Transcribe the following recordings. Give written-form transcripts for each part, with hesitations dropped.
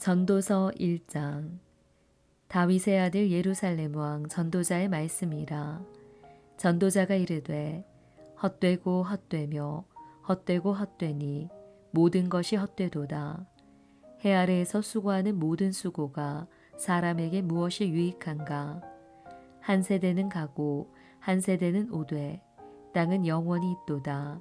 전도서 1장. 다윗의 아들 예루살렘 왕 전도자의 말씀이라. 전도자가 이르되 헛되고 헛되며 헛되고 헛되니 모든 것이 헛되도다. 해 아래에서 수고하는 모든 수고가 사람에게 무엇이 유익한가. 한 세대는 가고 한 세대는 오되 땅은 영원히 있도다.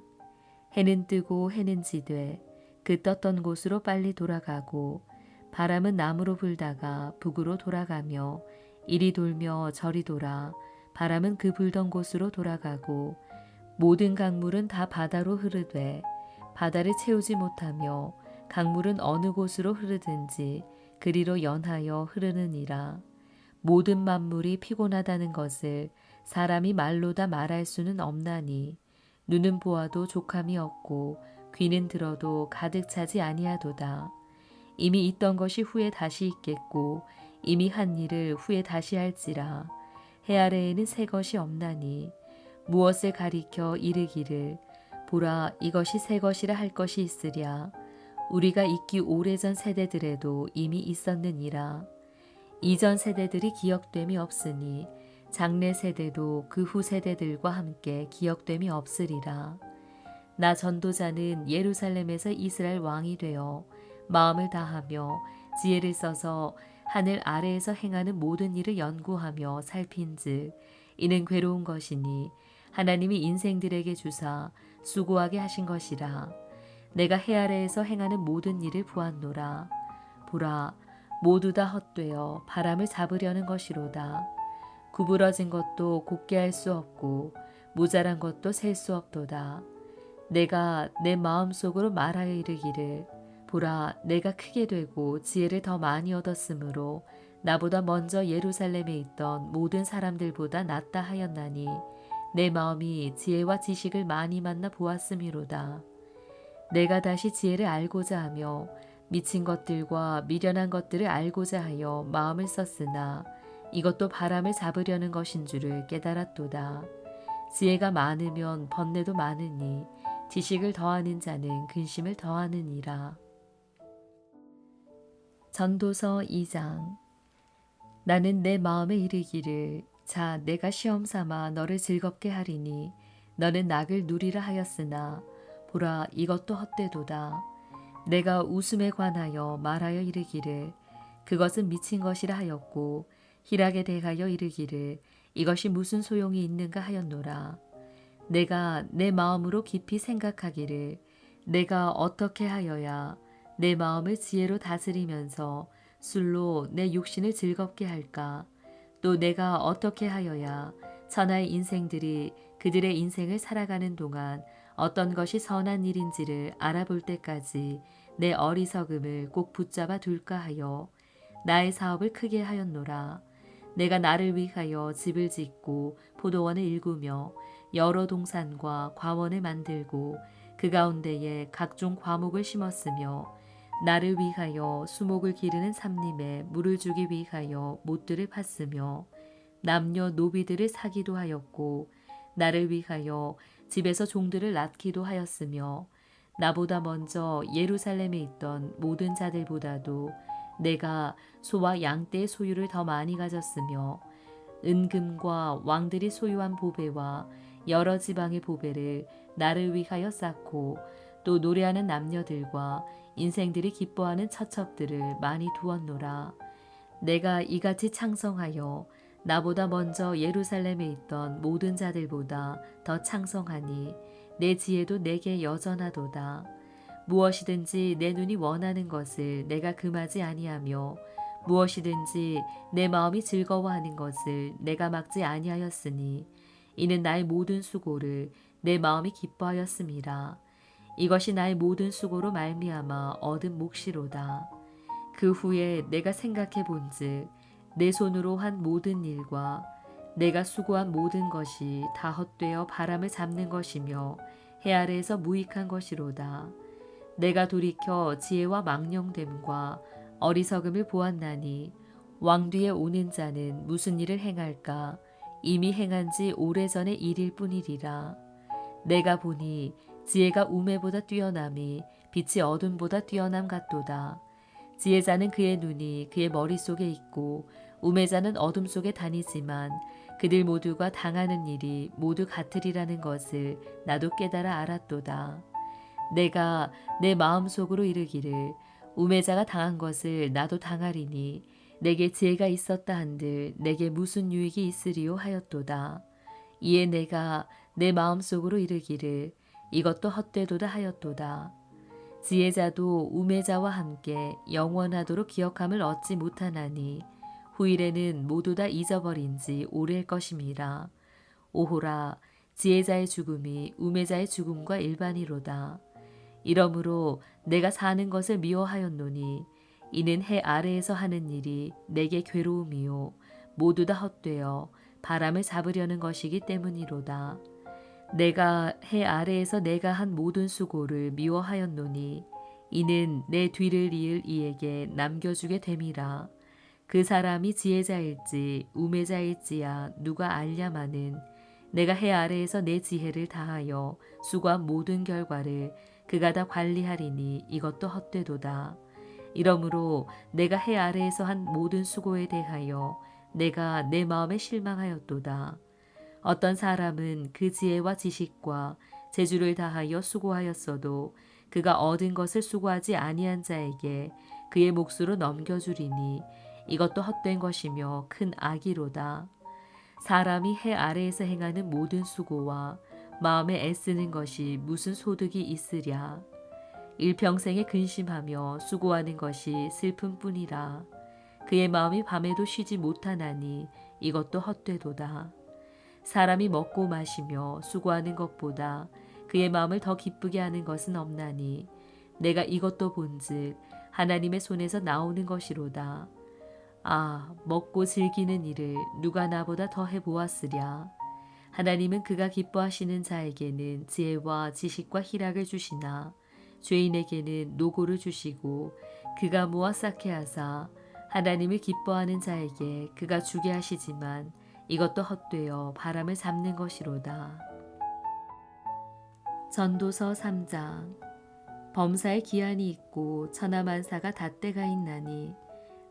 해는 뜨고 해는 지되 그 떴던 곳으로 빨리 돌아가고 바람은 남으로 불다가 북으로 돌아가며 이리 돌며 저리 돌아 바람은 그 불던 곳으로 돌아가고 모든 강물은 다 바다로 흐르되 바다를 채우지 못하며 강물은 어느 곳으로 흐르든지 그리로 연하여 흐르느니라. 모든 만물이 피곤하다는 것을 사람이 말로 다 말할 수는 없나니 눈은 보아도 족함이 없고 귀는 들어도 가득 차지 아니하도다. 이미 있던 것이 후에 다시 있겠고 이미 한 일을 후에 다시 할지라. 해 아래에는 새 것이 없나니 무엇을 가리켜 이르기를 보라 이것이 새 것이라 할 것이 있으랴. 우리가 있기 오래전 세대들에도 이미 있었느니라. 이전 세대들이 기억됨이 없으니 장래 세대도 그 후 세대들과 함께 기억됨이 없으리라. 나 전도자는 예루살렘에서 이스라엘 왕이 되어 마음을 다하며 지혜를 써서 하늘 아래에서 행하는 모든 일을 연구하며 살핀즉 이는 괴로운 것이니 하나님이 인생들에게 주사 수고하게 하신 것이라. 내가 해 아래에서 행하는 모든 일을 보았노라. 보라 모두 다 헛되어 바람을 잡으려는 것이로다. 구부러진 것도 곱게 할 수 없고 모자란 것도 셀 수 없도다. 내가 내 마음속으로 말하여 이르기를 보라 내가 크게 되고 지혜를 더 많이 얻었으므로 나보다 먼저 예루살렘에 있던 모든 사람들보다 낫다 하였나니 내 마음이 지혜와 지식을 많이 만나 보았음이로다. 내가 다시 지혜를 알고자 하며 미친 것들과 미련한 것들을 알고자 하여 마음을 썼으나 이것도 바람을 잡으려는 것인 줄을 깨달았도다. 지혜가 많으면 번뇌도 많으니 지식을 더하는 자는 근심을 더하느니라. 전도서 2장. 나는 내 마음에 이르기를 자 내가 시험 삼아 너를 즐겁게 하리니 너는 낙을 누리라 하였으나 보라 이것도 헛되도다. 내가 웃음에 관하여 말하여 이르기를 그것은 미친 것이라 하였고 희락에 대하여 이르기를 이것이 무슨 소용이 있는가 하였노라. 내가 내 마음으로 깊이 생각하기를 내가 어떻게 하여야 내 마음을 지혜로 다스리면서 술로 내 육신을 즐겁게 할까? 또 내가 어떻게 하여야 천하의 인생들이 그들의 인생을 살아가는 동안 어떤 것이 선한 일인지를 알아볼 때까지 내 어리석음을 꼭 붙잡아 둘까 하여 나의 사업을 크게 하였노라. 내가 나를 위하여 집을 짓고 포도원을 일구며 여러 동산과 과원을 만들고 그 가운데에 각종 과목을 심었으며 나를 위하여 수목을 기르는 삼림에 물을 주기 위하여 못들을 팠으며 남녀 노비들을 사기도 하였고 나를 위하여 집에서 종들을 낳기도 하였으며 나보다 먼저 예루살렘에 있던 모든 자들보다도 내가 소와 양떼의 소유를 더 많이 가졌으며 은금과 왕들이 소유한 보배와 여러 지방의 보배를 나를 위하여 쌓고 또 노래하는 남녀들과 인생들이 기뻐하는 처첩들을 많이 두었노라. 내가 이같이 창성하여 나보다 먼저 예루살렘에 있던 모든 자들보다 더 창성하니 내 지혜도 내게 여전하도다. 무엇이든지 내 눈이 원하는 것을 내가 금하지 아니하며 무엇이든지 내 마음이 즐거워하는 것을 내가 막지 아니하였으니 이는 나의 모든 수고를 내 마음이 기뻐하였음이라. 이것이 나의 모든 수고로 말미암아 얻은 몫이로다. 그 후에 내가 생각해 본즉 내 손으로 한 모든 일과 내가 수고한 모든 것이 다 헛되어 바람을 잡는 것이며 해 아래에서 무익한 것이로다. 내가 돌이켜 지혜와 망령됨과 어리석음을 보았나니 왕 뒤에 오는 자는 무슨 일을 행할까? 이미 행한 지 오래전의 일일 뿐이리라. 내가 보니 지혜가 우매보다 뛰어남이 빛이 어둠보다 뛰어남 같도다. 지혜자는 그의 눈이 그의 머릿속에 있고 우매자는 어둠 속에 다니지만 그들 모두가 당하는 일이 모두 같으리라는 것을 나도 깨달아 알았도다. 내가 내 마음속으로 이르기를 우매자가 당한 것을 나도 당하리니 내게 지혜가 있었다 한들 내게 무슨 유익이 있으리요 하였도다. 이에 내가 내 마음속으로 이르기를 이것도 헛되도다 하였도다. 지혜자도 우매자와 함께 영원하도록 기억함을 얻지 못하나니 후일에는 모두 다 잊어버린 지 오래일 것임이라. 오호라, 지혜자의 죽음이 우매자의 죽음과 일반이로다. 이러므로 내가 사는 것을 미워하였노니 이는 해 아래에서 하는 일이 내게 괴로움이요 모두 다 헛되어 바람을 잡으려는 것이기 때문이로다. 내가 해 아래에서 내가 한 모든 수고를 미워하였노니 이는 내 뒤를 이을 이에게 남겨주게 됨이라. 그 사람이 지혜자일지 우매자일지야 누가 알냐마는 내가 해 아래에서 내 지혜를 다하여 수고한 모든 결과를 그가 다 관리하리니 이것도 헛되도다. 이러므로 내가 해 아래에서 한 모든 수고에 대하여 내가 내 마음에 실망하였도다. 어떤 사람은 그 지혜와 지식과 재주를 다하여 수고하였어도 그가 얻은 것을 수고하지 아니한 자에게 그의 몫으로 넘겨주리니 이것도 헛된 것이며 큰 악이로다. 사람이 해 아래에서 행하는 모든 수고와 마음에 애쓰는 것이 무슨 소득이 있으랴. 일평생에 근심하며 수고하는 것이 슬픔뿐이라. 그의 마음이 밤에도 쉬지 못하나니 이것도 헛되도다. 사람이 먹고 마시며 수고하는 것보다 그의 마음을 더 기쁘게 하는 것은 없나니 내가 이것도 본즉 하나님의 손에서 나오는 것이로다. 아, 먹고 즐기는 일을 누가 나보다 더 해보았으랴. 하나님은 그가 기뻐하시는 자에게는 지혜와 지식과 희락을 주시나 죄인에게는 노고를 주시고 그가 모아 쌓게 하사 하나님을 기뻐하는 자에게 그가 주게 하시지만 이것도 헛되어 바람을 잡는 것이로다. 전도서 3장. 범사의 기한이 있고 천하만사가 닷때가 있나니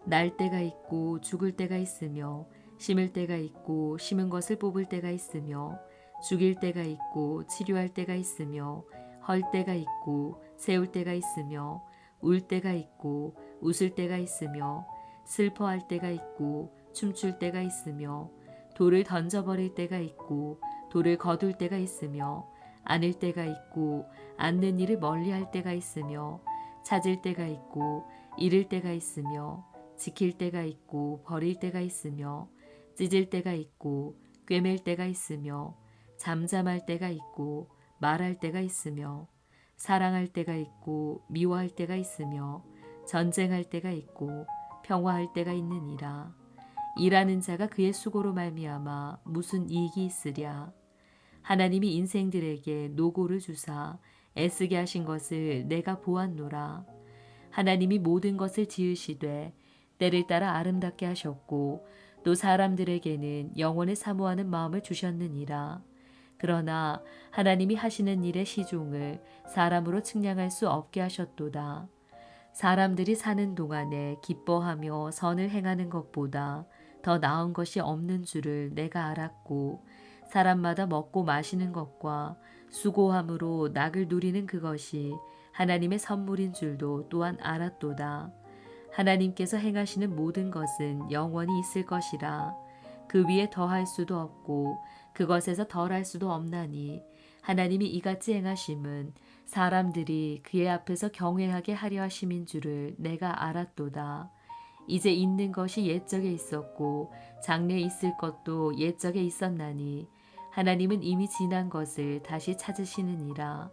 날 때가 있고 죽을 때가 있으며 심을 때가 있고 심은 것을 뽑을 때가 있으며 죽일 때가 있고 치료할 때가 있으며 헐 때가 있고 세울 때가 있으며 울 때가 있고 웃을 때가 있으며 슬퍼할 때가 있고 춤출 때가 있으며 돌을 던져버릴 때가 있고 돌을 거둘 때가 있으며 안을 때가 있고 앉는 일을 멀리할 때가 있으며 찾을 때가 있고 잃을 때가 있으며 지킬 때가 있고 버릴 때가 있으며 찢을 때가 있고 꿰맬 때가 있으며 잠잠할 때가 있고 말할 때가 있으며 사랑할 때가 있고 미워할 때가 있으며 전쟁할 때가 있고 평화할 때가 있느니라. 일하는 자가 그의 수고로 말미암아 무슨 이익이 있으랴. 하나님이 인생들에게 노고를 주사 애쓰게 하신 것을 내가 보았노라. 하나님이 모든 것을 지으시되 때를 따라 아름답게 하셨고 또 사람들에게는 영원을 사모하는 마음을 주셨느니라. 그러나 하나님이 하시는 일의 시종을 사람으로 측량할 수 없게 하셨도다. 사람들이 사는 동안에 기뻐하며 선을 행하는 것보다 더 나은 것이 없는 줄을 내가 알았고 사람마다 먹고 마시는 것과 수고함으로 낙을 누리는 그것이 하나님의 선물인 줄도 또한 알았도다. 하나님께서 행하시는 모든 것은 영원히 있을 것이라. 그 위에 더할 수도 없고 그것에서 덜할 수도 없나니 하나님이 이같이 행하심은 사람들이 그의 앞에서 경외하게 하려 하심인 줄을 내가 알았도다. 이제 있는 것이 옛적에 있었고 장래에 있을 것도 옛적에 있었나니 하나님은 이미 지난 것을 다시 찾으시느니라.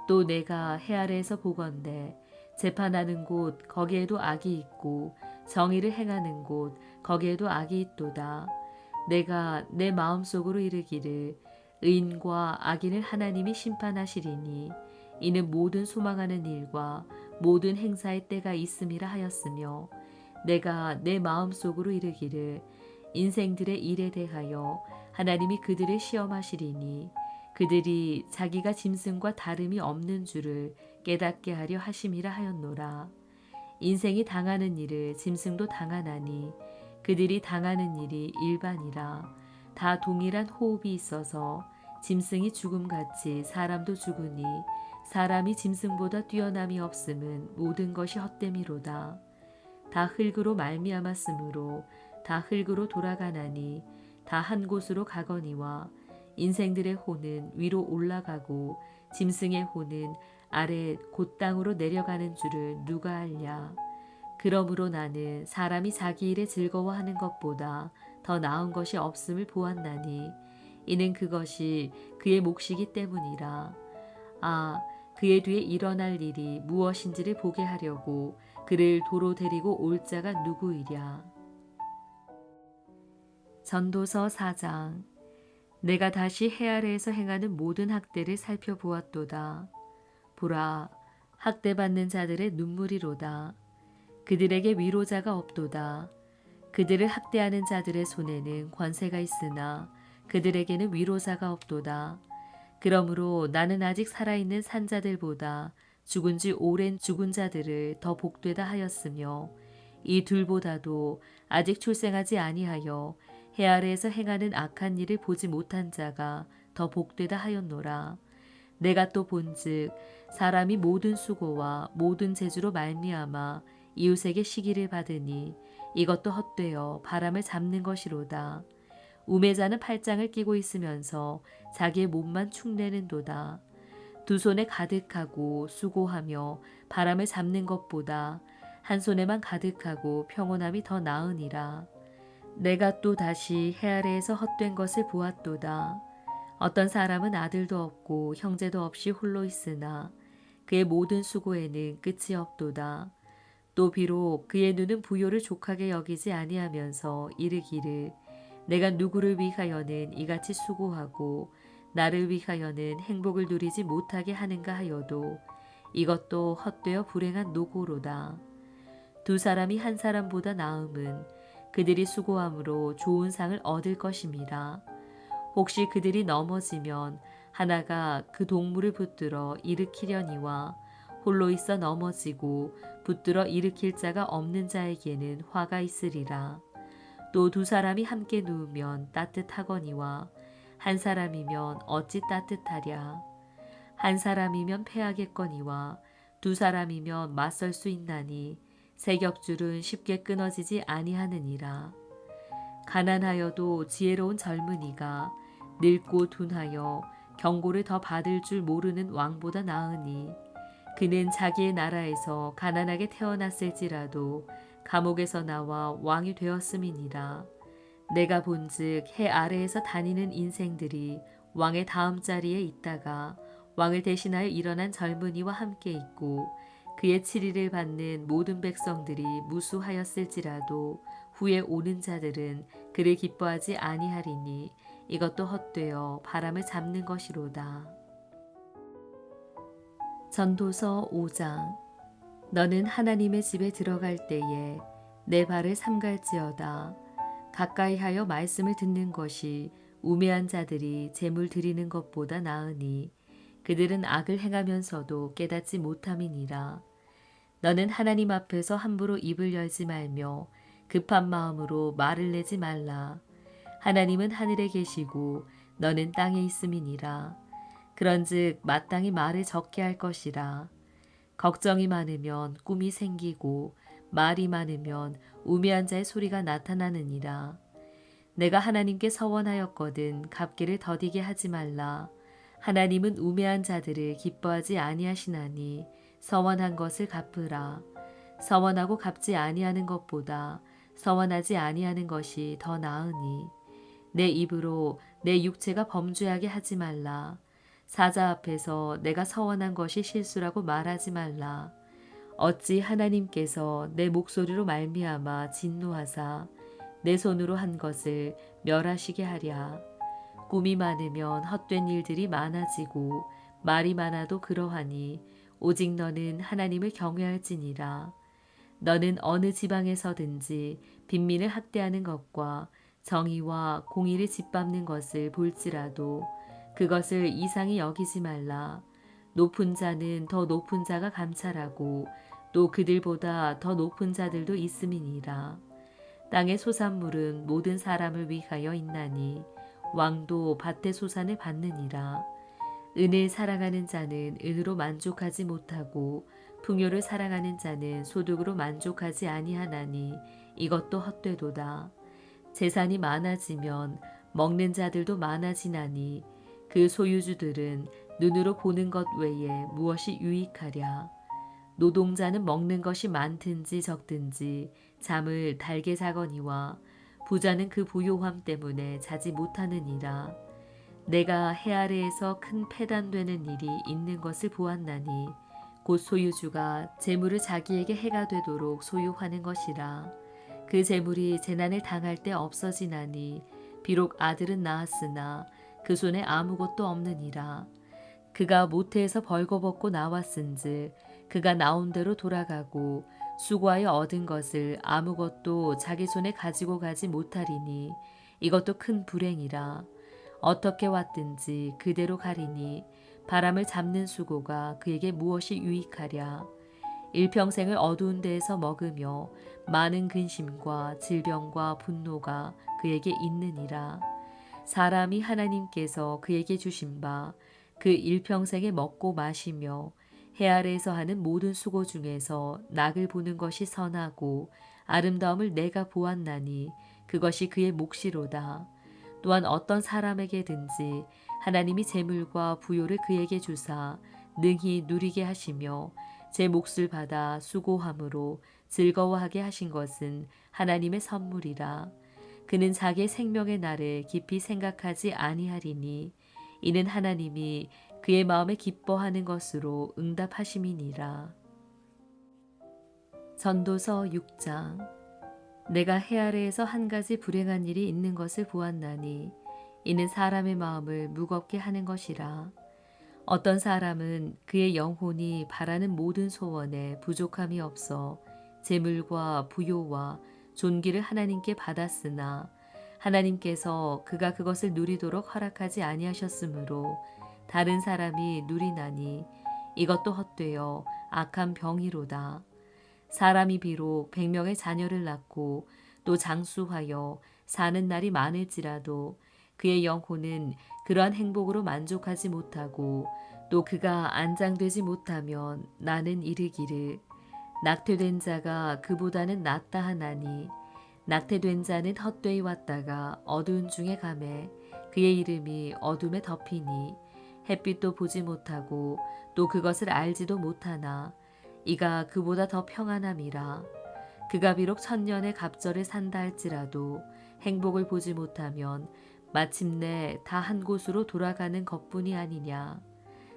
또 내가 해 아래에서 보건대 재판하는 곳 거기에도 악이 있고 정의를 행하는 곳 거기에도 악이 있도다. 내가 내 마음속으로 이르기를 의인과 악인을 하나님이 심판하시리니 이는 모든 소망하는 일과 모든 행사의 때가 있음이라 하였으며 내가 내 마음속으로 이르기를 인생들의 일에 대하여 하나님이 그들을 시험하시리니 그들이 자기가 짐승과 다름이 없는 줄을 깨닫게 하려 하심이라 하였노라. 인생이 당하는 일을 짐승도 당하나니 그들이 당하는 일이 일반이라. 다 동일한 호흡이 있어서 짐승이 죽음같이 사람도 죽으니 사람이 짐승보다 뛰어남이 없음은 모든 것이 헛됨이로다. 다 흙으로 말미암았으므로 다 흙으로 돌아가나니 다 한 곳으로 가거니와 인생들의 혼은 위로 올라가고 짐승의 혼은 아래 곧 땅으로 내려가는 줄을 누가 알랴. 그러므로 나는 사람이 자기 일에 즐거워하는 것보다 더 나은 것이 없음을 보았나니 이는 그것이 그의 몫이기 때문이라. 아, 그의 뒤에 일어날 일이 무엇인지를 보게 하려고 그를 도로 데리고 올 자가 누구이랴. 전도서 4장. 내가 다시 해 아래에서 행하는 모든 학대를 살펴보았도다. 보라, 학대받는 자들의 눈물이로다. 그들에게 위로자가 없도다. 그들을 학대하는 자들의 손에는 권세가 있으나 그들에게는 위로자가 없도다. 그러므로 나는 아직 살아있는 산자들보다 죽은 지 오랜 죽은 자들을 더 복되다 하였으며 이 둘보다도 아직 출생하지 아니하여 해 아래에서 행하는 악한 일을 보지 못한 자가 더 복되다 하였노라. 내가 또 본즉 사람이 모든 수고와 모든 재주로 말미암아 이웃에게 시기를 받으니 이것도 헛되어 바람을 잡는 것이로다. 우매자는 팔짱을 끼고 있으면서 자기의 몸만 축내는도다. 두 손에 가득하고 수고하며 바람을 잡는 것보다 한 손에만 가득하고 평온함이 더 나으니라. 내가 또 다시 해 아래에서 헛된 것을 보았도다. 어떤 사람은 아들도 없고 형제도 없이 홀로 있으나 그의 모든 수고에는 끝이 없도다. 또 비록 그의 눈은 부요를 족하게 여기지 아니하면서 이르기를 내가 누구를 위하여는 이같이 수고하고 나를 위하여는 행복을 누리지 못하게 하는가 하여도 이것도 헛되어 불행한 노고로다. 두 사람이 한 사람보다 나음은 그들이 수고함으로 좋은 상을 얻을 것임이라. 혹시 그들이 넘어지면 하나가 그 동물을 붙들어 일으키려니와 홀로 있어 넘어지고 붙들어 일으킬 자가 없는 자에게는 화가 있으리라. 또 두 사람이 함께 누우면 따뜻하거니와 한 사람이면 어찌 따뜻하랴. 한 사람이면 패하겠거니와 두 사람이면 맞설 수 있나니 새 격줄은 쉽게 끊어지지 아니하느니라. 가난하여도 지혜로운 젊은이가 늙고 둔하여 경고를 더 받을 줄 모르는 왕보다 나으니 그는 자기의 나라에서 가난하게 태어났을지라도 감옥에서 나와 왕이 되었음이니라. 내가 본즉 해 아래에서 다니는 인생들이 왕의 다음 자리에 있다가 왕을 대신하여 일어난 젊은이와 함께 있고 그의 치리를 받는 모든 백성들이 무수하였을지라도 후에 오는 자들은 그를 기뻐하지 아니하리니 이것도 헛되어 바람을 잡는 것이로다. 전도서 5장. 너는 하나님의 집에 들어갈 때에 내 발을 삼갈지어다. 가까이하여 말씀을 듣는 것이 우매한 자들이 재물 드리는 것보다 나으니 그들은 악을 행하면서도 깨닫지 못함이니라. 너는 하나님 앞에서 함부로 입을 열지 말며 급한 마음으로 말을 내지 말라. 하나님은 하늘에 계시고 너는 땅에 있음이니라. 그런즉 마땅히 말을 적게 할 것이라. 걱정이 많으면 꿈이 생기고 말이 많으면 우매한 자의 소리가 나타나느니라. 내가 하나님께 서원하였거든 갚기를 더디게 하지 말라. 하나님은 우매한 자들을 기뻐하지 아니하시나니 서원한 것을 갚으라. 서원하고 갚지 아니하는 것보다 서원하지 아니하는 것이 더 나으니 내 입으로 내 육체가 범죄하게 하지 말라. 사자 앞에서 내가 서원한 것이 실수라고 말하지 말라. 어찌 하나님께서 내 목소리로 말미암아 진노하사 내 손으로 한 것을 멸하시게 하랴. 꿈이 많으면 헛된 일들이 많아지고 말이 많아도 그러하니 오직 너는 하나님을 경외할지니라. 너는 어느 지방에서든지 빈민을 학대하는 것과 정의와 공의를 짓밟는 것을 볼지라도 그것을 이상히 여기지 말라. 높은 자는 더 높은 자가 감찰하고 또 그들보다 더 높은 자들도 있음이니라. 땅의 소산물은 모든 사람을 위하여 있나니 왕도 밭의 소산을 받느니라. 은을 사랑하는 자는 은으로 만족하지 못하고 풍요를 사랑하는 자는 소득으로 만족하지 아니하나니 이것도 헛되도다. 재산이 많아지면 먹는 자들도 많아지나니 그 소유주들은 눈으로 보는 것 외에 무엇이 유익하랴. 노동자는 먹는 것이 많든지 적든지 잠을 달게 자거니와 부자는 그 부요함 때문에 자지 못하느니라. 내가 해 아래에서 큰 패단되는 일이 있는 것을 보았나니 곧 소유주가 재물을 자기에게 해가 되도록 소유하는 것이라. 그 재물이 재난을 당할 때 없어지나니 비록 아들은 낳았으나 그 손에 아무것도 없느니라. 그가 모태에서 벌거벗고 나왔은즉 그가 나온 대로 돌아가고 수고하여 얻은 것을 아무것도 자기 손에 가지고 가지 못하리니 이것도 큰 불행이라. 어떻게 왔든지 그대로 가리니 바람을 잡는 수고가 그에게 무엇이 유익하랴. 일평생을 어두운 데에서 먹으며 많은 근심과 질병과 분노가 그에게 있느니라. 사람이 하나님께서 그에게 주신 바 그 일평생에 먹고 마시며 해 아래에서 하는 모든 수고 중에서 낙을 보는 것이 선하고 아름다움을 내가 보았나니 그것이 그의 몫이로다. 또한 어떤 사람에게든지 하나님이 재물과 부요를 그에게 주사 능히 누리게 하시며 제 몫을 받아 수고함으로 즐거워하게 하신 것은 하나님의 선물이라. 그는 자기의 생명의 날을 깊이 생각하지 아니하리니 이는 하나님이 그의 마음에 기뻐하는 것으로 응답하심이니라. 전도서 6장. 내가 해 아래에서 한 가지 불행한 일이 있는 것을 보았나니 이는 사람의 마음을 무겁게 하는 것이라. 어떤 사람은 그의 영혼이 바라는 모든 소원에 부족함이 없어 재물과 부요와 존귀를 하나님께 받았으나 하나님께서 그가 그것을 누리도록 허락하지 아니하셨으므로 다른 사람이 누리나니 이것도 헛되어 악한 병이로다. 사람이 비록 100명의 자녀를 낳고 또 장수하여 사는 날이 많을지라도 그의 영혼은 그러한 행복으로 만족하지 못하고 또 그가 안장되지 못하면 나는 이르기를 낙태된 자가 그보다는 낫다 하나니 낙태된 자는 헛되이 왔다가 어두운 중에 가매 그의 이름이 어둠에 덮이니 햇빛도 보지 못하고 또 그것을 알지도 못하나 이가 그보다 더 평안함이라. 그가 비록 천년의 갑절을 산다 할지라도 행복을 보지 못하면 마침내 다 한 곳으로 돌아가는 것뿐이 아니냐.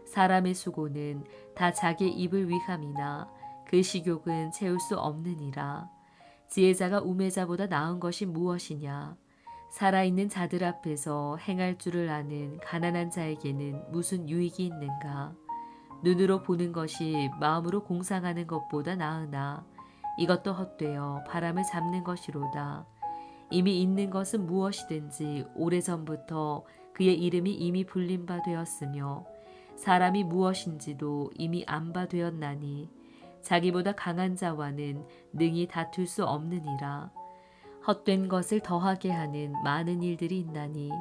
사람의 수고는 다 자기의 입을 위함이나 그 식욕은 채울 수 없느니라. 지혜자가 우매자보다 나은 것이 무엇이냐. 살아있는 자들 앞에서 행할 줄을 아는 가난한 자에게는 무슨 유익이 있는가. 눈으로 보는 것이 마음으로 공상하는 것보다 나으나 이것도 헛되어 바람을 잡는 것이로다. 이미 있는 것은 무엇이든지 오래전부터 그의 이름이 이미 불린 바 되었으며 사람이 무엇인지도 이미 안 바 되었나니 자기보다 강한 자와는 능히 다툴 수 없느니라. 헛된 것을 더하게 하는 많은 일들이 있나니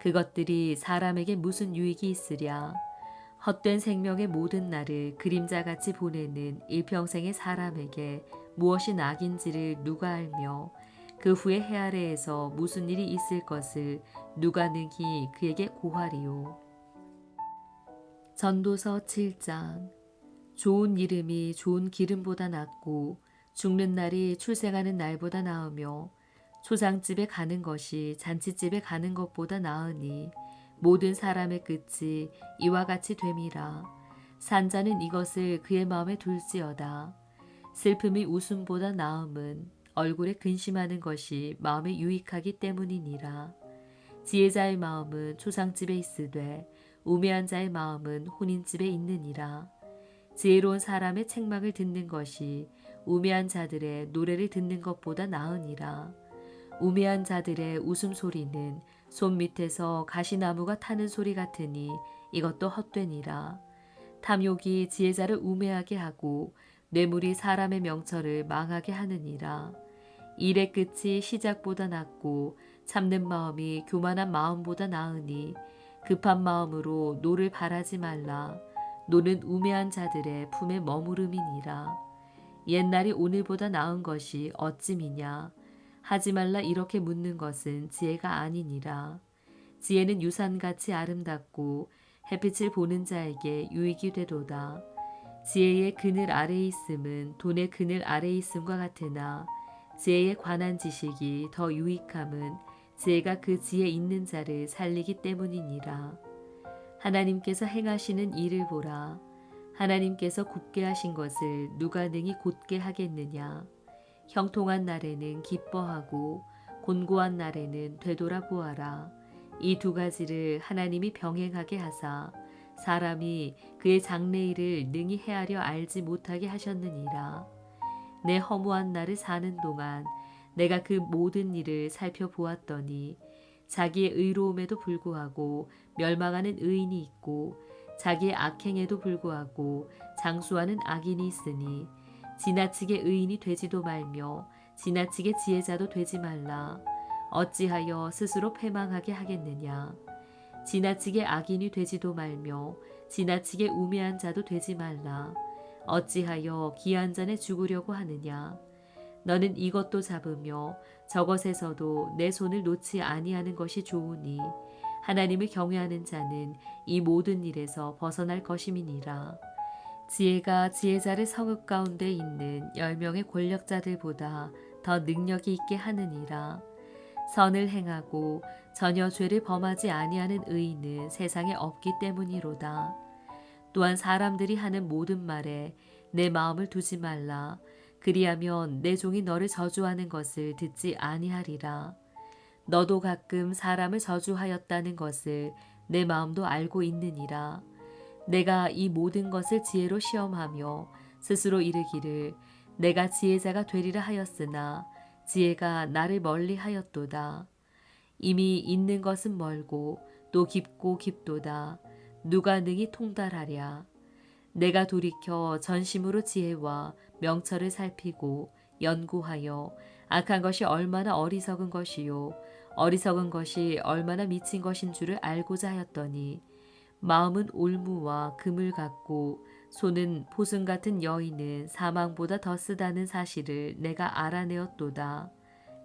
그것들이 사람에게 무슨 유익이 있으랴. 헛된 생명의 모든 날을 그림자같이 보내는 일평생의 사람에게 무엇이 낙인지를 누가 알며 그 후에 해 아래에서 무슨 일이 있을 것을 누가 능히 그에게 고하리요. 전도서 7장. 좋은 이름이 좋은 기름보다 낫고 죽는 날이 출생하는 날보다 나으며 초상집에 가는 것이 잔치집에 가는 것보다 나으니 모든 사람의 끝이 이와 같이 됨이라. 산자는 이것을 그의 마음에 둘지어다. 슬픔이 웃음보다 나음은 얼굴에 근심하는 것이 마음에 유익하기 때문이니라. 지혜자의 마음은 초상집에 있으되 우매한 자의 마음은 혼인집에 있느니라. 지혜로운 사람의 책망을 듣는 것이 우매한 자들의 노래를 듣는 것보다 나으니라. 우매한 자들의 웃음소리는 손 밑에서 가시나무가 타는 소리 같으니 이것도 헛되니라. 탐욕이 지혜자를 우매하게 하고 뇌물이 사람의 명철을 망하게 하느니라. 일의 끝이 시작보다 낫고 참는 마음이 교만한 마음보다 나으니 급한 마음으로 노를 바라지 말라. 노는 우매한 자들의 품에 머무름이니라. 옛날이 오늘보다 나은 것이 어찌미냐. 하지 말라 이렇게 묻는 것은 지혜가 아니니라. 지혜는 유산같이 아름답고 햇빛을 보는 자에게 유익이 되도다. 지혜의 그늘 아래에 있음은 돈의 그늘 아래에 있음과 같으나 지혜에 관한 지식이 더 유익함은 지혜가 그 지혜 있는 자를 살리기 때문이니라. 하나님께서 행하시는 일을 보라. 하나님께서 굽게 하신 것을 누가 능히 곧게 하겠느냐. 형통한 날에는 기뻐하고 곤고한 날에는 되돌아보아라. 이 두 가지를 하나님이 병행하게 하사 사람이 그의 장래일을 능히 헤아려 알지 못하게 하셨느니라. 내 허무한 날을 사는 동안 내가 그 모든 일을 살펴보았더니 자기의 의로움에도 불구하고 멸망하는 의인이 있고 자기의 악행에도 불구하고 장수하는 악인이 있으니 지나치게 의인이 되지도 말며 지나치게 지혜자도 되지 말라. 어찌하여 스스로 패망하게 하겠느냐. 지나치게 악인이 되지도 말며 지나치게 우매한 자도 되지 말라. 어찌하여 기한 전에 죽으려고 하느냐. 너는 이것도 잡으며 저것에서도 내 손을 놓지 아니하는 것이 좋으니 하나님을 경외하는 자는 이 모든 일에서 벗어날 것임이니라. 지혜가 지혜자를 성읍 가운데 있는 10명의 권력자들보다 더 능력이 있게 하느니라. 선을 행하고 전혀 죄를 범하지 아니하는 의인은 세상에 없기 때문이로다. 또한 사람들이 하는 모든 말에 내 마음을 두지 말라. 그리하면 내 종이 너를 저주하는 것을 듣지 아니하리라. 너도 가끔 사람을 저주하였다는 것을 내 마음도 알고 있느니라. 내가 이 모든 것을 지혜로 시험하며 스스로 이르기를 내가 지혜자가 되리라 하였으나 지혜가 나를 멀리 하였도다. 이미 있는 것은 멀고 또 깊고 깊도다. 누가 능히 통달하랴. 내가 돌이켜 전심으로 지혜와 명철을 살피고 연구하여 악한 것이 얼마나 어리석은 것이요 어리석은 것이 얼마나 미친 것인 줄을 알고자 하였더니 마음은 올무와 금을 같고 손은 포승 같은 여인은 사망보다 더 쓰다는 사실을 내가 알아내었도다.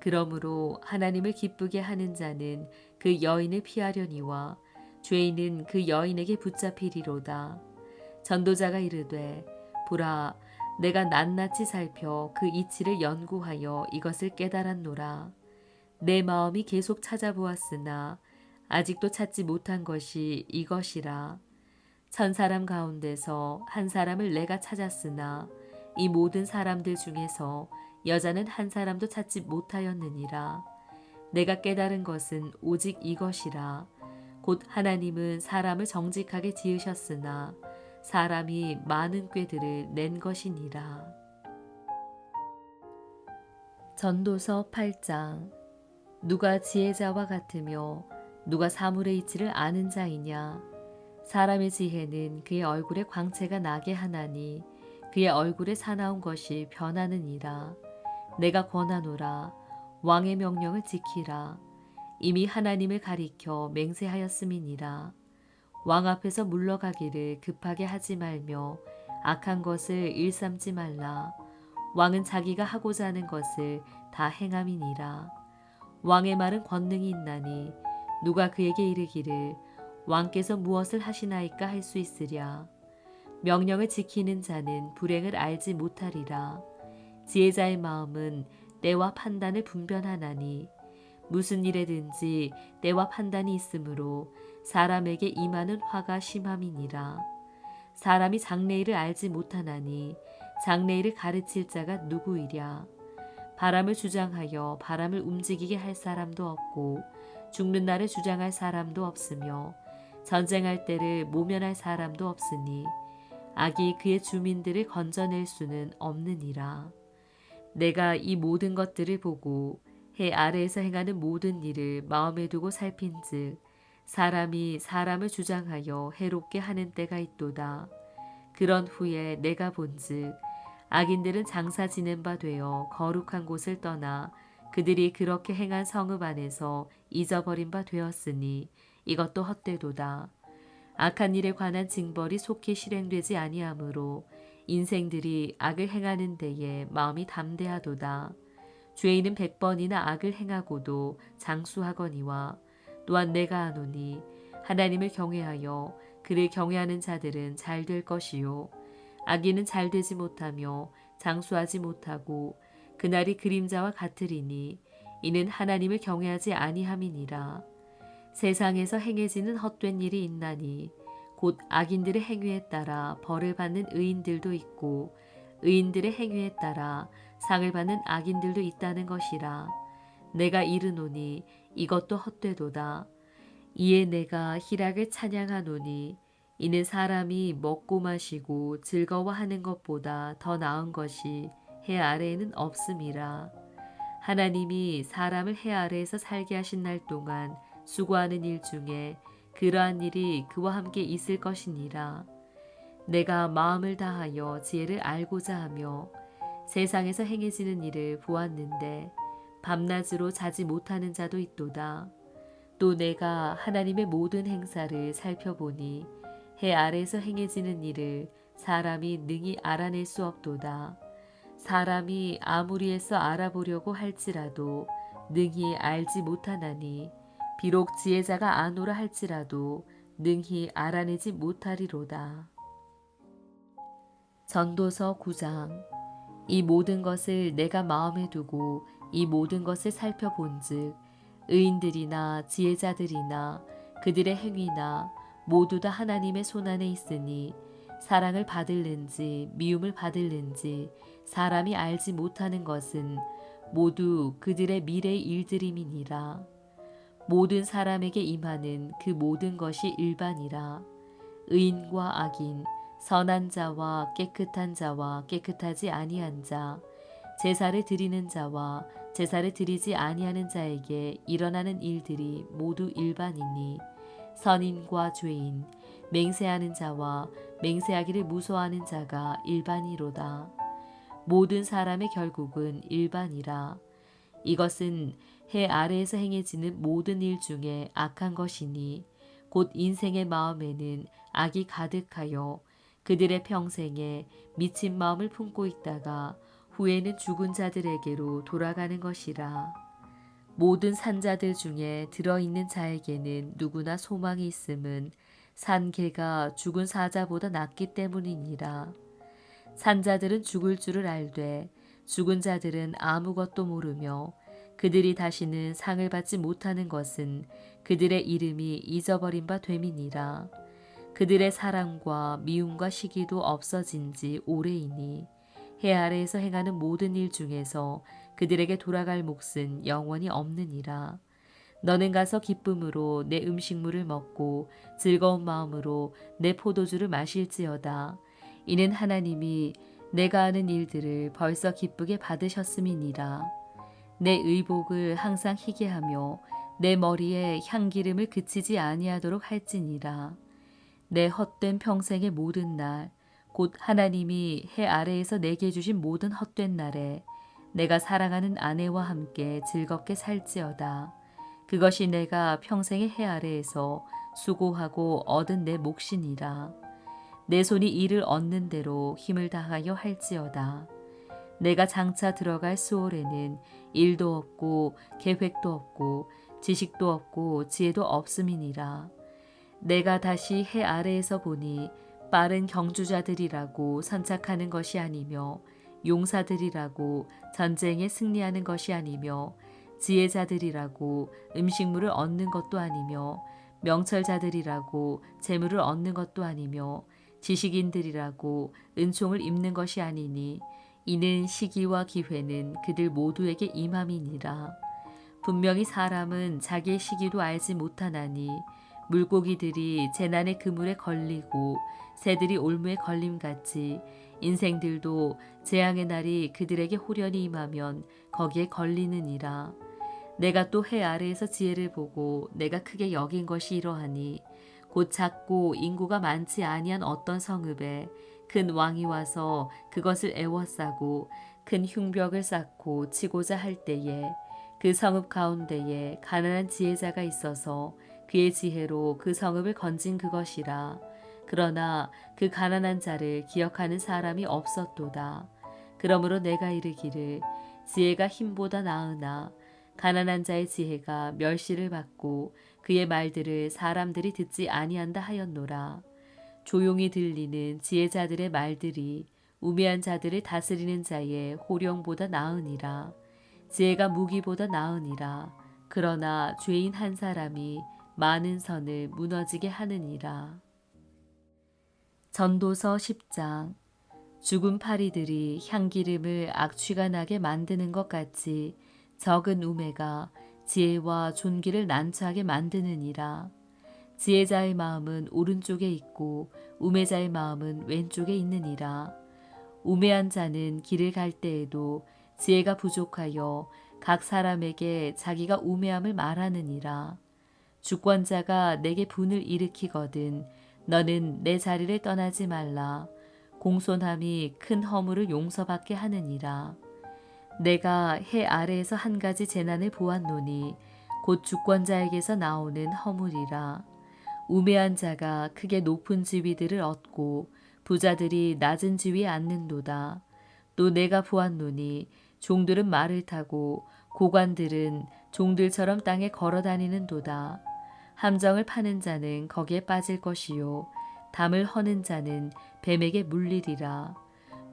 그러므로 하나님을 기쁘게 하는 자는 그 여인을 피하려니와 죄인은 그 여인에게 붙잡히리로다. 전도자가 이르되 보라 내가 낱낱이 살펴 그 이치를 연구하여 이것을 깨달았노라. 내 마음이 계속 찾아보았으나 아직도 찾지 못한 것이 이것이라. 1000사람 가운데서 한 사람을 내가 찾았으나 이 모든 사람들 중에서 여자는 한 사람도 찾지 못하였느니라. 내가 깨달은 것은 오직 이것이라. 곧 하나님은 사람을 정직하게 지으셨으나 사람이 많은 꾀들을 낸 것이니라. 전도서 8장. 누가 지혜자와 같으며 누가 사물의 이치를 아는 자이냐. 사람의 지혜는 그의 얼굴에 광채가 나게 하나니 그의 얼굴에 사나운 것이 변하느니라. 내가 권하노라. 왕의 명령을 지키라. 이미 하나님을 가리켜 맹세하였음이니라. 왕 앞에서 물러가기를 급하게 하지 말며 악한 것을 일삼지 말라. 왕은 자기가 하고자 하는 것을 다 행함이니라. 왕의 말은 권능이 있나니 누가 그에게 이르기를 왕께서 무엇을 하시나이까 할 수 있으랴. 명령을 지키는 자는 불행을 알지 못하리라. 지혜자의 마음은 때와 판단을 분별하나니 무슨 일에든지 때와 판단이 있으므로 사람에게 임하는 화가 심함이니라. 사람이 장래일을 알지 못하나니 장래일을 가르칠 자가 누구이랴. 바람을 주장하여 바람을 움직이게 할 사람도 없고 죽는 날을 주장할 사람도 없으며 전쟁할 때를 모면할 사람도 없으니 악이 그의 주민들을 건져낼 수는 없느니라. 내가 이 모든 것들을 보고 해 아래에서 행하는 모든 일을 마음에 두고 살핀즉 사람이 사람을 주장하여 해롭게 하는 때가 있도다. 그런 후에 내가 본즉 악인들은 장사 지낸 바 되어 거룩한 곳을 떠나 그들이 그렇게 행한 성읍 안에서 잊어버린 바 되었으니 이것도 헛되도다. 악한 일에 관한 징벌이 속히 실행되지 아니하므로 인생들이 악을 행하는 데에 마음이 담대하도다. 죄인은 100번이나 악을 행하고도 장수하거니와 또한 내가 아노니 하나님을 경외하여 그를 경외하는 자들은 잘 될 것이요 악인은 잘 되지 못하며 장수하지 못하고 그날이 그림자와 같으리니 이는 하나님을 경외하지 아니함이니라. 세상에서 행해지는 헛된 일이 있나니 곧 악인들의 행위에 따라 벌을 받는 의인들도 있고 의인들의 행위에 따라 상을 받는 악인들도 있다는 것이라. 내가 이르노니 이것도 헛되도다. 이에 내가 희락을 찬양하노니 이는 사람이 먹고 마시고 즐거워하는 것보다 더 나은 것이 해 아래에는 없음이라. 하나님이 사람을 해 아래에서 살게 하신 날 동안 수고하는 일 중에 그러한 일이 그와 함께 있을 것이니라. 내가 마음을 다하여 지혜를 알고자 하며 세상에서 행해지는 일을 보았는데 밤낮으로 자지 못하는 자도 있도다. 또 내가 하나님의 모든 행사를 살펴보니 해 아래에서 행해지는 일을 사람이 능히 알아낼 수 없도다. 사람이 아무리 애써 알아보려고 할지라도 능히 알지 못하나니 비록 지혜자가 아노라 할지라도 능히 알아내지 못하리로다. 전도서 9장. 이 모든 것을 내가 마음에 두고 이 모든 것을 살펴본즉 의인들이나 지혜자들이나 그들의 행위나 모두 다 하나님의 손안에 있으니 사랑을 받을는지 미움을 받을는지 사람이 알지 못하는 것은 모두 그들의 미래의 일들임이니라. 모든 사람에게 임하는 그 모든 것이 일반이라. 의인과 악인, 선한 자와 깨끗한 자와 깨끗하지 아니한 자, 제사를 드리는 자와 제사를 드리지 아니하는 자에게 일어나는 일들이 모두 일반이니 선인과 죄인, 맹세하는 자와 맹세하기를 무서워하는 자가 일반이로다. 모든 사람의 결국은 일반이라. 이것은 해 아래에서 행해지는 모든 일 중에 악한 것이니 곧 인생의 마음에는 악이 가득하여 그들의 평생에 미친 마음을 품고 있다가 후에는 죽은 자들에게로 돌아가는 것이라. 모든 산자들 중에 들어있는 자에게는 누구나 소망이 있음은 산 개가 죽은 사자보다 낫기 때문이니라. 산자들은 죽을 줄을 알되 죽은 자들은 아무것도 모르며 그들이 다시는 상을 받지 못하는 것은 그들의 이름이 잊어버린 바 됨이니라. 그들의 사랑과 미움과 시기도 없어진 지 오래이니 해 아래에서 행하는 모든 일 중에서 그들에게 돌아갈 몫은 영원히 없느니라. 너는 가서 기쁨으로 내 음식물을 먹고 즐거운 마음으로 내 포도주를 마실지어다. 이는 하나님이 내가 하는 일들을 벌써 기쁘게 받으셨음이니라. 내 의복을 항상 희게 하며 내 머리에 향기름을 그치지 아니하도록 할지니라. 내 헛된 평생의 모든 날, 곧 하나님이 해 아래에서 내게 주신 모든 헛된 날에 내가 사랑하는 아내와 함께 즐겁게 살지어다. 그것이 내가 평생의 해 아래에서 수고하고 얻은 내 몫이니라. 내 손이 이를 얻는 대로 힘을 다하여 할지어다. 내가 장차 들어갈 수월에는 일도 없고 계획도 없고 지식도 없고 지혜도 없음이니라. 내가 다시 해 아래에서 보니 빠른 경주자들이라고 선착하는 것이 아니며 용사들이라고 전쟁에 승리하는 것이 아니며 지혜자들이라고 음식물을 얻는 것도 아니며 명철자들이라고 재물을 얻는 것도 아니며 지식인들이라고 은총을 입는 것이 아니니 이는 시기와 기회는 그들 모두에게 임함이니라. 분명히 사람은 자기의 시기도 알지 못하나니 물고기들이 재난의 그물에 걸리고 새들이 올무에 걸림같이 인생들도 재앙의 날이 그들에게 홀연히 임하면 거기에 걸리느니라. 내가 또 해 아래에서 지혜를 보고 내가 크게 여긴 것이 이러하니 곧 작고 인구가 많지 아니한 어떤 성읍에 큰 왕이 와서 그것을 에워싸고 큰 흉벽을 쌓고 치고자 할 때에 그 성읍 가운데에 가난한 지혜자가 있어서 그의 지혜로 그 성읍을 건진 그것이라. 그러나 그 가난한 자를 기억하는 사람이 없었도다. 그러므로 내가 이르기를 지혜가 힘보다 나으나 가난한 자의 지혜가 멸시를 받고 그의 말들을 사람들이 듣지 아니한다 하였노라. 조용히 들리는 지혜자들의 말들이 우매한 자들을 다스리는 자의 호령보다 나으니라. 지혜가 무기보다 나으니라. 그러나 죄인 한 사람이 많은 선을 무너지게 하느니라. 전도서 10장. 죽은 파리들이 향기름을 악취가 나게 만드는 것 같이 적은 우매가 지혜와 존귀를 난처하게 만드느니라. 지혜자의 마음은 오른쪽에 있고 우매자의 마음은 왼쪽에 있느니라. 우매한 자는 길을 갈 때에도 지혜가 부족하여 각 사람에게 자기가 우매함을 말하느니라. 주권자가 내게 분을 일으키거든 너는 내 자리를 떠나지 말라. 공손함이 큰 허물을 용서받게 하느니라. 내가 해 아래에서 한 가지 재난을 보았노니 곧 주권자에게서 나오는 허물이라. 우매한 자가 크게 높은 지위들을 얻고 부자들이 낮은 지위에 앉는도다. 또 내가 보았노니 종들은 말을 타고 고관들은 종들처럼 땅에 걸어다니는도다. 함정을 파는 자는 거기에 빠질 것이요 담을 허는 자는 뱀에게 물리리라.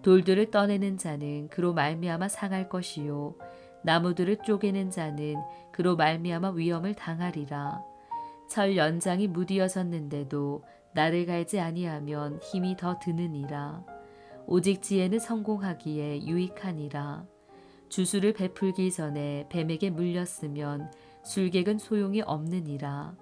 돌들을 떠내는 자는 그로 말미암아 상할 것이요 나무들을 쪼개는 자는 그로 말미암아 위험을 당하리라. 철 연장이 무디어졌는데도 나를 갈지 아니하면 힘이 더 드느니라. 오직 지혜는 성공하기에 유익하니라. 주술을 베풀기 전에 뱀에게 물렸으면 술객은 소용이 없느니라.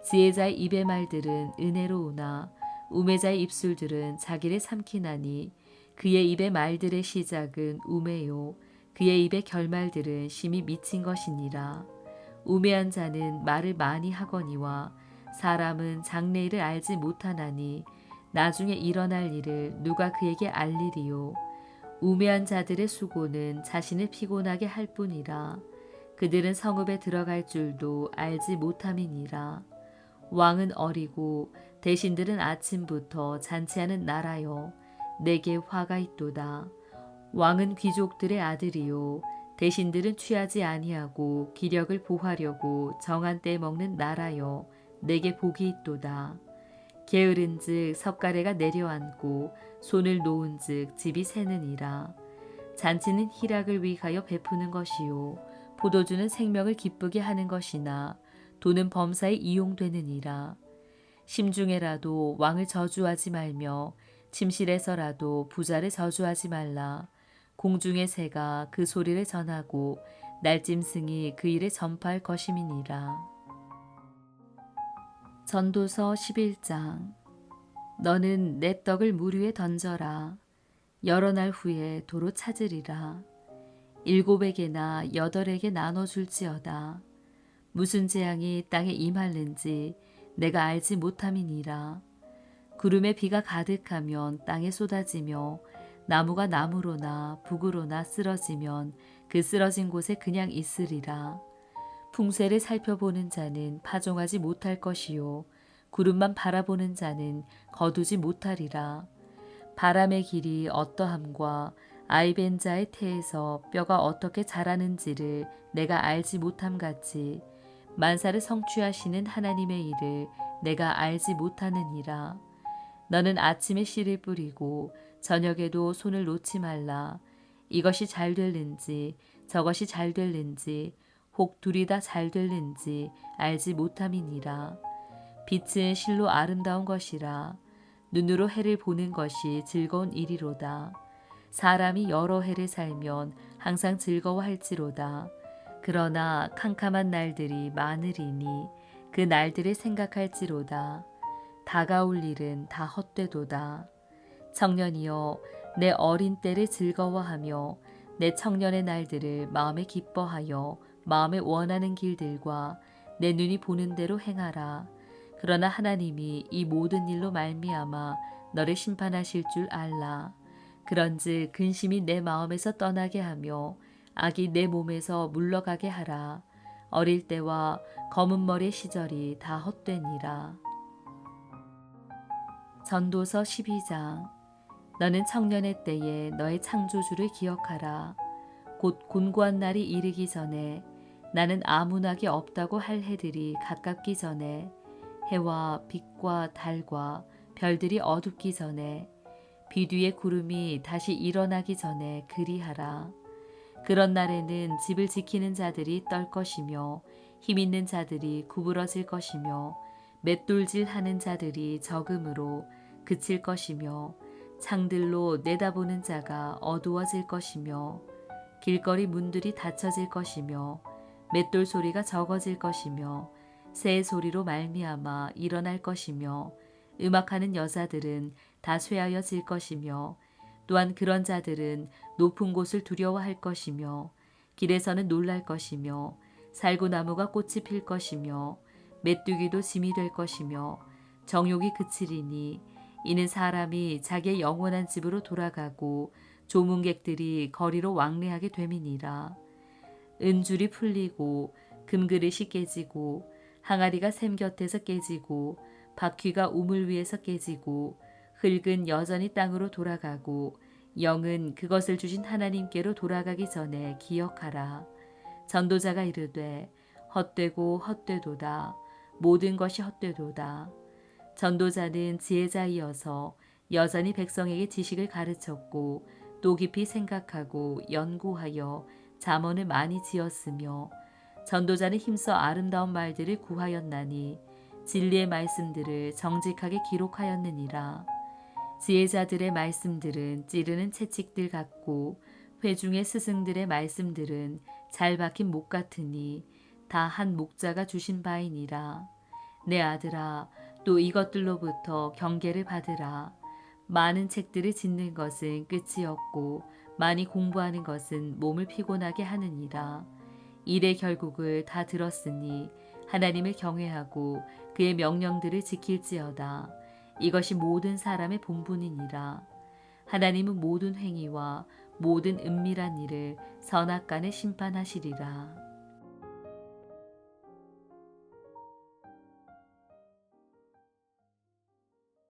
지혜자의 입의 말들은 은혜로우나 우매자의 입술들은 자기를 삼키나니 그의 입의 말들의 시작은 우매요 그의 입의 결말들은 심히 미친 것이니라. 우매한 자는 말을 많이 하거니와 사람은 장래일을 알지 못하나니 나중에 일어날 일을 누가 그에게 알리리요. 우매한 자들의 수고는 자신을 피곤하게 할 뿐이라. 그들은 성읍에 들어갈 줄도 알지 못함이니라. 왕은 어리고 대신들은 아침부터 잔치하는 나라여 내게 화가 있도다. 왕은 귀족들의 아들이요 대신들은 취하지 아니하고 기력을 보하려고 정한 때 먹는 나라여 내게 복이 있도다. 게으른즉 석가래가 내려앉고 손을 놓은즉 집이 새느니라. 잔치는 희락을 위하여 베푸는 것이요 포도주는 생명을 기쁘게 하는 것이나 돈은 범사에 이용되느니라. 심중에라도 왕을 저주하지 말며 침실에서라도 부자를 저주하지 말라. 공중의 새가 그 소리를 전하고 날짐승이 그 일을 전파할 것임이니라. 전도서 11장. 너는 내 떡을 물 위에 던져라. 여러 날 후에 도로 찾으리라. 7에게나 8에게 나눠줄지어다. 무슨 재앙이 땅에 임할는지 내가 알지 못함이니라. 구름에 비가 가득하면 땅에 쏟아지며 나무가 나무로나 북으로나 쓰러지면 그 쓰러진 곳에 그냥 있으리라. 풍세를 살펴보는 자는 파종하지 못할 것이요 구름만 바라보는 자는 거두지 못하리라. 바람의 길이 어떠함과 아이벤 자의 태에서 뼈가 어떻게 자라는지를 내가 알지 못함 같이 만사를 성취하시는 하나님의 일을 내가 알지 못하느니라. 너는 아침에 씨를 뿌리고 저녁에도 손을 놓지 말라. 이것이 잘 될는지 저것이 잘 될는지 혹 둘이 다 잘 될는지 알지 못함이니라. 빛은 실로 아름다운 것이라. 눈으로 해를 보는 것이 즐거운 일이로다. 사람이 여러 해를 살면 항상 즐거워할지로다. 그러나 캄캄한 날들이 많으리니 그 날들을 생각할지로다. 다가올 일은 다 헛되도다. 청년이여 내 어린 때를 즐거워하며 내 청년의 날들을 마음에 기뻐하여 마음에 원하는 길들과 내 눈이 보는 대로 행하라. 그러나 하나님이 이 모든 일로 말미암아 너를 심판하실 줄 알라. 그런즉 근심이 내 마음에서 떠나게 하며 악이 내 몸에서 물러가게 하라. 어릴 때와 검은 머리의 시절이 다 헛되니라. 전도서 12장. 너는 청년의 때에 너의 창조주를 기억하라. 곧 곤고한 날이 이르기 전에 나는 아무 낙이 없다고 할 해들이 가깝기 전에 해와 빛과 달과 별들이 어둡기 전에 비 뒤에 구름이 다시 일어나기 전에 그리하라. 그런 날에는 집을 지키는 자들이 떨 것이며 힘 있는 자들이 구부러질 것이며 맷돌질하는 자들이 적음으로 그칠 것이며 창들로 내다보는 자가 어두워질 것이며 길거리 문들이 닫혀질 것이며 맷돌 소리가 적어질 것이며 새 소리로 말미암아 일어날 것이며 음악하는 여자들은 다 쇠하여질 것이며 또한 그런 자들은 높은 곳을 두려워할 것이며 길에서는 놀랄 것이며 살구나무가 꽃이 필 것이며 메뚜기도 짐이 될 것이며 정욕이 그치리니 이는 사람이 자기의 영원한 집으로 돌아가고 조문객들이 거리로 왕래하게 됨이니라. 은줄이 풀리고 금그릇이 깨지고 항아리가 샘 곁에서 깨지고 바퀴가 우물 위에서 깨지고 흙은 여전히 땅으로 돌아가고 영은 그것을 주신 하나님께로 돌아가기 전에 기억하라. 전도자가 이르되 헛되고 헛되도다. 모든 것이 헛되도다. 전도자는 지혜자이어서 여전히 백성에게 지식을 가르쳤고 또 깊이 생각하고 연구하여 잠언을 많이 지었으며 전도자는 힘써 아름다운 말들을 구하였나니 진리의 말씀들을 정직하게 기록하였느니라. 지혜자들의 말씀들은 찌르는 채찍들 같고 회중의 스승들의 말씀들은 잘 박힌 목 같으니 다 한 목자가 주신 바이니라. 내 아들아, 또 이것들로부터 경계를 받으라. 많은 책들을 짓는 것은 끝이 없고 많이 공부하는 것은 몸을 피곤하게 하느니라. 일의 결국을 다 들었으니 하나님을 경외하고 그의 명령들을 지킬지어다. 이것이 모든 사람의 본분이니라. 하나님은 모든 행위와 모든 은밀한 일을 선악간에 심판하시리라.